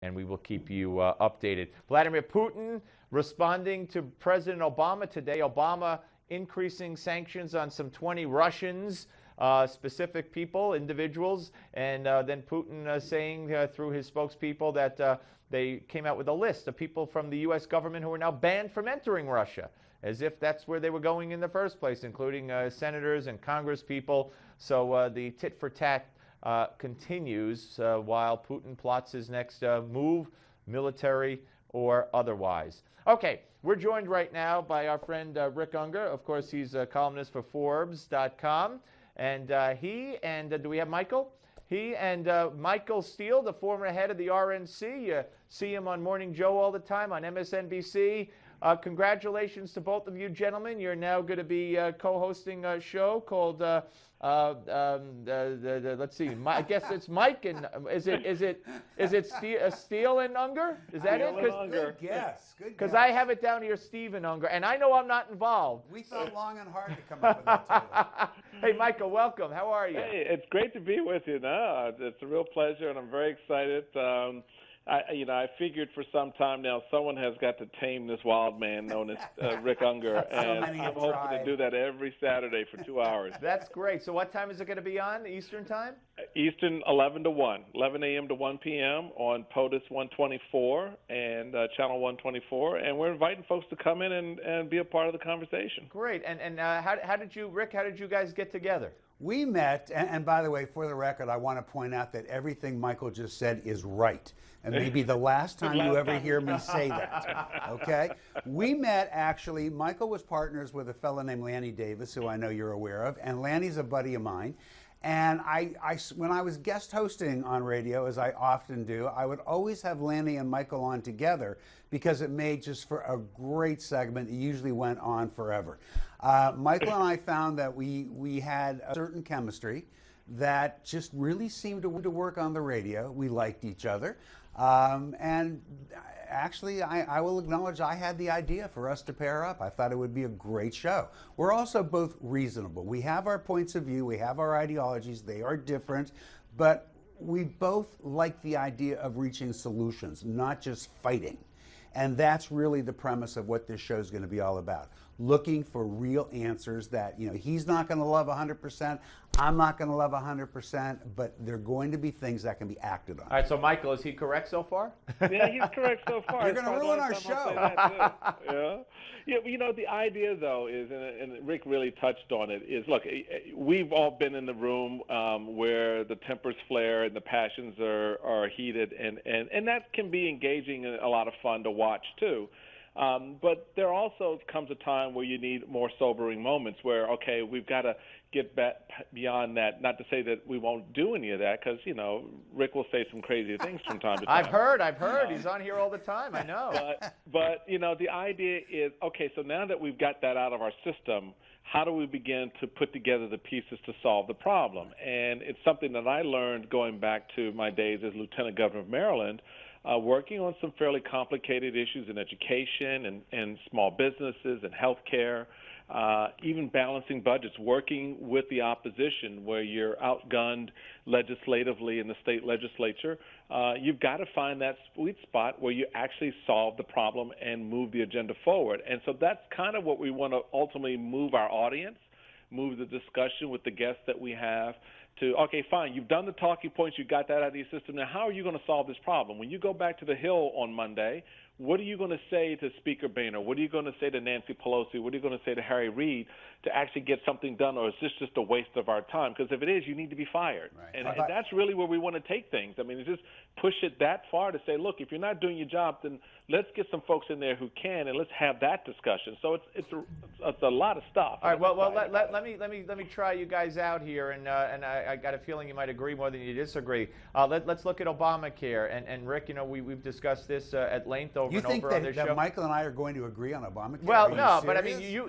and we will keep you updated. Vladimir Putin responding to President Obama today. Obama increasing sanctions on some 20 Russians, specific people, individuals, and then Putin saying through his spokespeople that they came out with a list of people from the U.S. government who are now banned from entering Russia, as if that's where they were going in the first place, including senators and congresspeople. So the tit-for-tat continues while Putin plots his next move, military or otherwise. Okay, we're joined right now by our friend Rick Ungar. Of course, he's a columnist for Forbes.com. And do we have Michael? He and Michael Steele, the former head of the RNC. You see him on Morning Joe all the time on MSNBC. Congratulations to both of you gentlemen. You're now going to be co-hosting a show called, let's see, I guess it's Mike and, is it Steele and Unger? Is that it? Good guess. Because I have it down here, Steve and Unger, and I know I'm not involved. We thought long and hard to come up with that title. Hey, Michael, welcome. How are you? Hey, it's great to be with you. No, it's a real pleasure, and I'm very excited. I figured for some time now someone has got to tame this wild man known as Rick Unger, and I'm hoping to do that every Saturday for 2 hours. That's great. So what time is it going to be on, Eastern time? Eastern, 11 to 1, 11 a.m. to 1 p.m. on POTUS 124 and Channel 124, and we're inviting folks to come in and be a part of the conversation. Great. And how did you, Rick, how did you guys get together? We met, and by the way, for the record, I want to point out that everything Michael just said is right. And maybe the last time you ever hear me say that, okay? We met, actually, Michael was partners with a fellow named Lanny Davis, who I know you're aware of, and Lanny's a buddy of mine. And when I was guest hosting on radio, as I often do, I would always have Lanny and Michael on together because it made just for a great segment. It usually went on forever. Michael and I found that we had a certain chemistry that just really seemed to work on the radio. We liked each other. And actually, I will acknowledge I had the idea for us to pair up. I thought it would be a great show. We're also both reasonable. We have our points of view. We have our ideologies. They are different. But we both like the idea of reaching solutions, not just fighting. And that's really the premise of what this show is going to be all about. Looking for real answers that, he's not going to love 100%, I'm not going to love 100%, but they're going to be things that can be acted on. All right, so Michael, is he correct so far? Yeah, he's correct so far. You're going to ruin our show. Yeah, the idea, though, is, and Rick really touched on it, is, look, we've all been in the room where the tempers flare and the passions are heated, and that can be engaging and a lot of fun to watch, too. But there also comes a time where you need more sobering moments where, okay, we've got to get back beyond that. Not to say that we won't do any of that, because, Rick will say some crazy things from time to time. I've heard. He's on here all the time. I know. But the idea is, okay, so now that we've got that out of our system, how do we begin to put together the pieces to solve the problem? And it's something that I learned going back to my days as Lieutenant Governor of Maryland, working on some fairly complicated issues in education and small businesses and healthcare, even balancing budgets, working with the opposition where you're outgunned legislatively in the state legislature. You've got to find that sweet spot where you actually solve the problem and move the agenda forward. And so that's kind of what we want to ultimately move our audience, move the discussion with the guests that we have to, okay, fine, you've done the talking points, you got that out of your system. Now, how are you going to solve this problem? When you go back to the Hill on Monday, what are you going to say to Speaker Boehner? What are you going to say to Nancy Pelosi? What are you going to say to Harry Reid to actually get something done, or is this just a waste of our time? Because if it is, you need to be fired. Right. And that's really where we want to take things. I mean, it's just push it that far to say, look, if you're not doing your job, then let's get some folks in there who can, and let's have that discussion. So it's a lot of stuff. All right. Well, let me try you guys out here, and I got a feeling you might agree more than you disagree. Let's look at Obamacare, and Rick, we've discussed this at length over and over on this show. You think that Michael and I are going to agree on Obamacare? Well, no, but I mean, you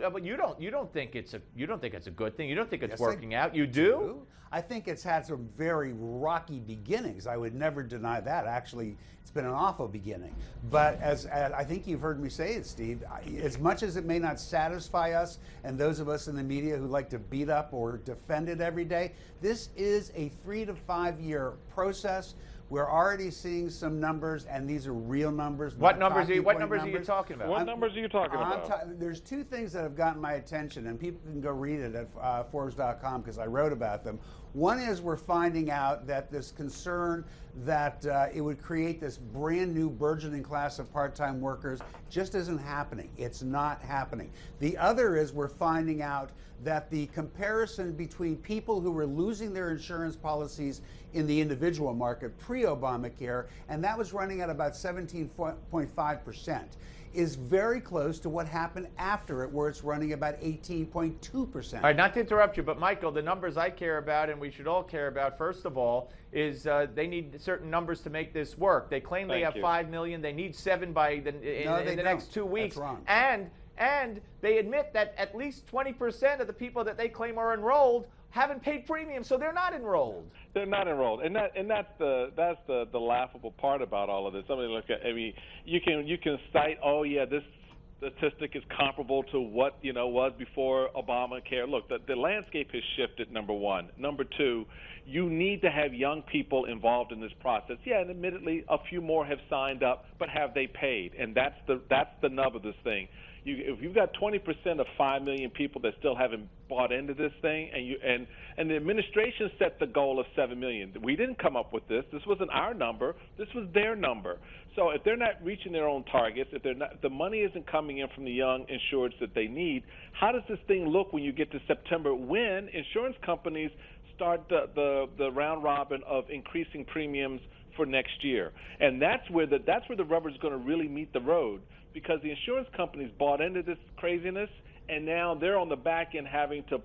don't think it's a good thing. You don't think it's working out. You do? I think it's had some very rocky beginnings. I would never deny that. Actually, it's been an awful beginning. But as I think you've heard me say it, Steve, as much as it may not satisfy us and those of us in the media who like to beat up or defend it every day, this is a 3 to 5 year process We're already seeing some numbers, and these are real numbers. What numbers are you talking about? What numbers are you talking about? There's two things that have gotten my attention, and people can go read it at Forbes.com because I wrote about them. One is we're finding out that this concern that it would create this brand new burgeoning class of part-time workers just isn't happening. It's not happening. The other is we're finding out that the comparison between people who were losing their insurance policies in the individual market pre-Obamacare, and that was running at about 17.5%, is very close to what happened after it, where it's running about 18.2%. All right, not to interrupt you, but Michael, the numbers I care about, and we should all care about, first of all, is they need certain numbers to make this work. They claim they have 5 million. They need 7 by in the next 2 weeks. That's wrong. And they admit that at least 20% of the people that they claim are enrolled haven't paid premiums, so they're not enrolled. They're not enrolled, and that's the laughable part about all of this. I mean, look, you can cite, oh yeah, this statistic is comparable to what was before Obamacare. Look, the landscape has shifted. Number one. Number two, you need to have young people involved in this process. Yeah, and admittedly, a few more have signed up, but have they paid? And that's the nub of this thing. If you've got 20% of 5 million people that still haven't bought into this thing, and the administration set the goal of 7 million. We didn't come up with this. This wasn't our number. This was their number. So if they're not reaching their own targets, if the money isn't coming in from the young insureds that they need, how does this thing look when you get to September, when insurance companies start the round robin of increasing premiums for next year? And that's where the rubber is going to really meet the road, because the insurance companies bought into this craziness, and now they're on the back end having to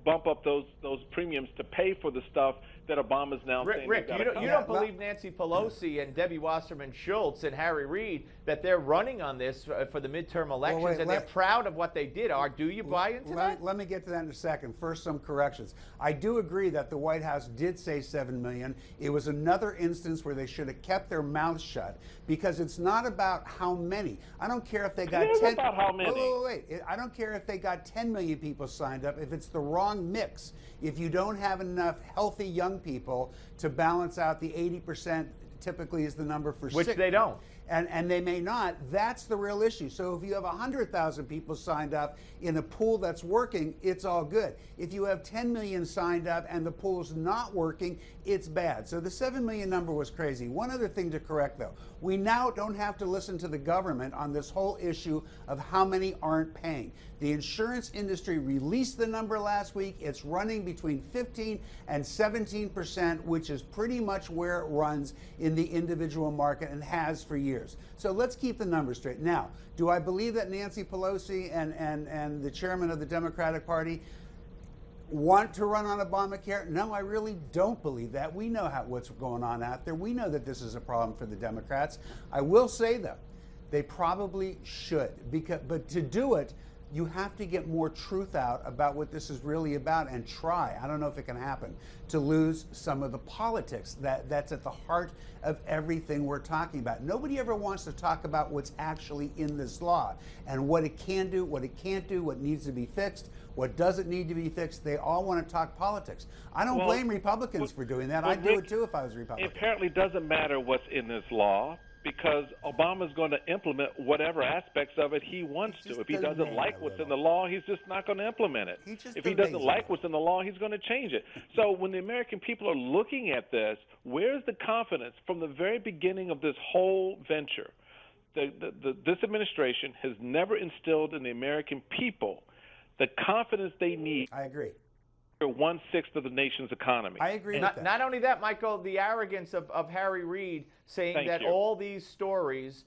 bump up those premiums to pay for the stuff that Obama's now saying. Rick, you don't believe Nancy Pelosi and Debbie Wasserman Schultz and Harry Reid that they're running on this for the midterm elections, and they're proud of what they did. Do you buy into that? Let me get to that in a second. First, some corrections. I do agree that the White House did say 7 million. It was another instance where they should have kept their mouths shut, because it's not about how many. I don't care if they got 10. It is about how many. Wait. I don't care if they got 10 million people signed up. If it's the wrong mix, if you don't have enough healthy young people to balance out the 80%, typically is the number for which sick. They don't. And they may not. That's the real issue. So if you have 100,000 people signed up in a pool that's working, it's all good. If you have 10 million signed up and the pool's not working, it's bad. So the 7 million number was crazy. One other thing to correct, though. We now don't have to listen to the government on this whole issue of how many aren't paying. The insurance industry released the number last week. It's running between 15 and 17%, which is pretty much where it runs in the individual market and has for years. So let's keep the numbers straight. Now, do I believe that Nancy Pelosi and the chairman of the Democratic Party want to run on Obamacare? No, I really don't believe that. We know what's going on out there. We know that this is a problem for the Democrats. I will say, though, they probably should, but to do it, you have to get more truth out about what this is really about and try, I don't know if it can happen, to lose some of the politics that's at the heart of everything we're talking about. Nobody ever wants to talk about what's actually in this law and what it can do, what it can't do, what needs to be fixed, what doesn't need to be fixed. They all want to talk politics. I don't blame Republicans for doing that. I'd do it too if I was a Republican. It apparently doesn't matter what's in this law, because Obama's going to implement whatever aspects of it he wants to. If he doesn't like what's in the law, he's just not going to implement it. If he doesn't like what's in the law, he's going to change it. So when the American people are looking at this, where's the confidence from the very beginning of this whole venture? This administration has never instilled in the American people the confidence they need. I agree. 1/6 of the nation's economy. I agree with that. Not only that, Michael, the arrogance of Harry Reid saying that all these stories,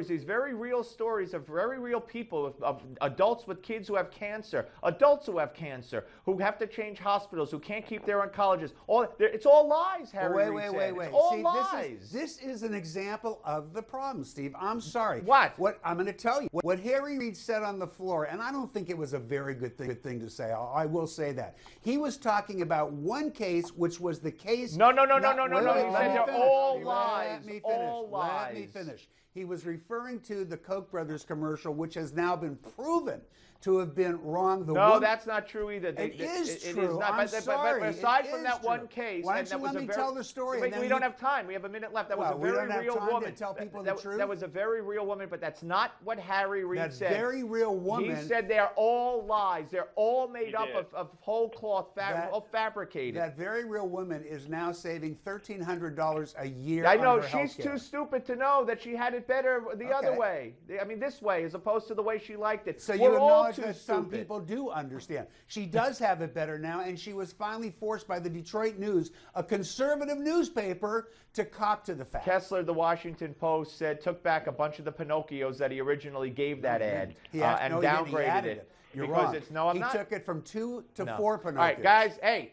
these very real stories of very real people, of adults with kids who have cancer, adults who have cancer, who have to change hospitals, who can't keep their oncologists. It's all lies, Harry Reid said. Wait. It's all See, lies. This is an example of the problem, Steve. I'm sorry. What? I'm going to tell you. What Harry Reid said on the floor, and I don't think it was a very good thing to say. I will say that. He was talking about one case, which was the case. No. He said they're all lies. All lies. Let me finish. He was referring to the Koch brothers commercial, which has now been proven to have been wrong. No, that's not true either. It is true. It is not. I'm sorry. But aside It from is that one true. case, Why and don't that you was let me tell the story? Wait, and then we don't have time. We have a minute left. That was a we very don't have real time woman. to tell people the truth? That was a very real woman, but that's not what Harry Reid That said. very real woman. He said they're all lies. They're all made up of whole cloth, all fabricated. That very real woman is now saving $1,300 a year. I know on her she's healthcare. too stupid to know that she had it better the other way. I mean, this way as opposed to the way she liked it. So We're you all acknowledge too that stupid. some people do understand. She does have it better now, and she was finally forced by the Detroit News, a conservative newspaper, to cop to the fact. Kessler, the Washington Post, took back a bunch of the Pinocchios that he originally gave that ad and downgraded it. You're because wrong. It's, no, I'm he not. took it from 2 to 4 Pinocchios. All right, guys, hey.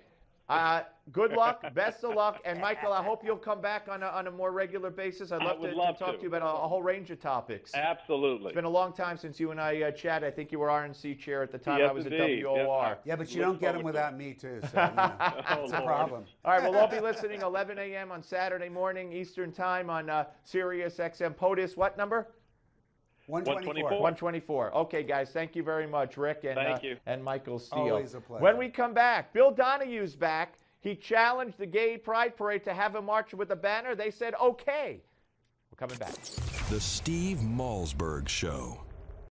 Good luck, best of luck, and Michael, I hope you'll come back on a more regular basis. I'd love to talk to you about a whole range of topics. Absolutely. It's been a long time since you and I chatted. I think you were RNC chair at the time. Yes, I was indeed. at WOR. Yeah, but you don't get them without me, too, so you know, it's a problem. All right, we'll all be listening 11 a.m. on Saturday morning Eastern Time on SiriusXM. POTUS, what number? 124. 124. Okay, guys, thank you very much, Rick and Michael Steele. Always a pleasure. When we come back, Bill Donohue's back. He challenged the Gay Pride Parade to have a march with a banner. They said, okay. We're coming back. The Steve Malzberg Show.